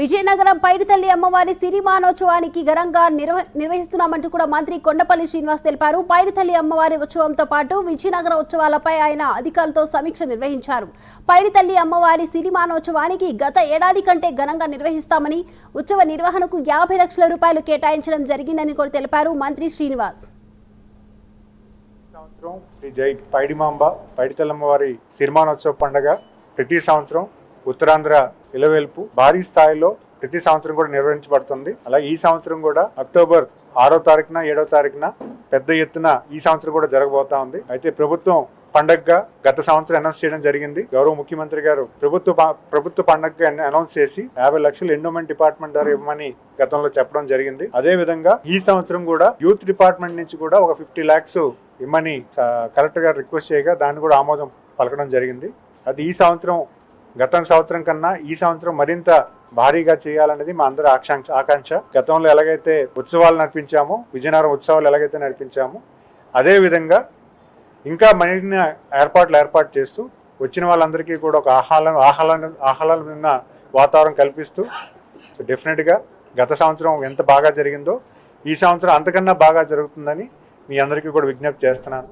విజయనగరం పైడితల్లి అమ్మవారి సిరిమానోత్సవానికి ఘనంగా నిర్వహిస్తున్నామంటూ కూడా మంత్రి కొండపల్లి శ్రీనివాస్ తెలిపారు. పైడితల్లి అమ్మవారి ఉత్సవంతో పాటు విజయనగర ఉత్సవాలపై ఆయన అధికారులతో సమీక్ష నిర్వహించారు. పైడితల్లి అమ్మవారి సిరిమానోత్సవానికి గత ఏడాది కంటే ఘనంగా నిర్వహిస్తామని, ఉత్సవ నిర్వహణకు 50 లక్షల రూపాయలు కేటాయించడం జరిగిందని కూడా తెలిపారు మంత్రి శ్రీనివాస్. జై పైడిమాంబ పైడితల్లి అమ్మవారి సిరిమానోత్సవ పండుగ ప్రతి సంవత్సరం ఉత్తరాంధ్ర ఇలవేల్పు భారీ స్థాయిలో ప్రతి సంవత్సరం కూడా నిర్వహించబడుతుంది. అలాగే ఈ సంవత్సరం కూడా అక్టోబర్ 6వ తారీఖున 7వ తారీఖున పెద్ద ఎత్తున ఈ సంవత్సరం కూడా జరగబోతా ఉంది. అయితే ప్రభుత్వం పండగగా గత సంవత్సరం అనౌన్స్ చేయడం జరిగింది. గౌరవ ముఖ్యమంత్రి గారు ప్రభుత్వ పండగగా అనౌన్స్ చేసి 50 లక్షలు ఎండోమెంట్ డిపార్ట్మెంట్ ద్వారా ఇవ్వమని గతంలో చెప్పడం జరిగింది. అదే విధంగా ఈ సంవత్సరం కూడా యూత్ డిపార్ట్మెంట్ నుంచి కూడా ఒక 50 lakhs ఇవ్వమని కలెక్టర్ గారు రిక్వెస్ట్ చేయగా దాన్ని కూడా ఆమోదం పలకడం జరిగింది. అది ఈ సంవత్సరం గత సంవత్సరం కన్నా ఈ సంవత్సరం మరింత భారీగా చేయాలనేది మా అందరి ఆకాంక్ష. గతంలో ఎలాగైతే ఉత్సవాలు నడిపించామో, విజయనగరం ఉత్సవాలు ఎలాగైతే నడిపించామో అదే విధంగా ఇంకా మరిన్ని ఏర్పాటు చేస్తూ వచ్చిన వాళ్ళందరికీ కూడా ఒక ఆహ్లాదమైన వాతావరణం కల్పిస్తూ డెఫినెట్గా గత సంవత్సరం ఎంత బాగా జరిగిందో ఈ సంవత్సరం అంతకన్నా బాగా జరుగుతుందని మీ అందరికీ కూడా విజ్ఞప్తి చేస్తున్నాను.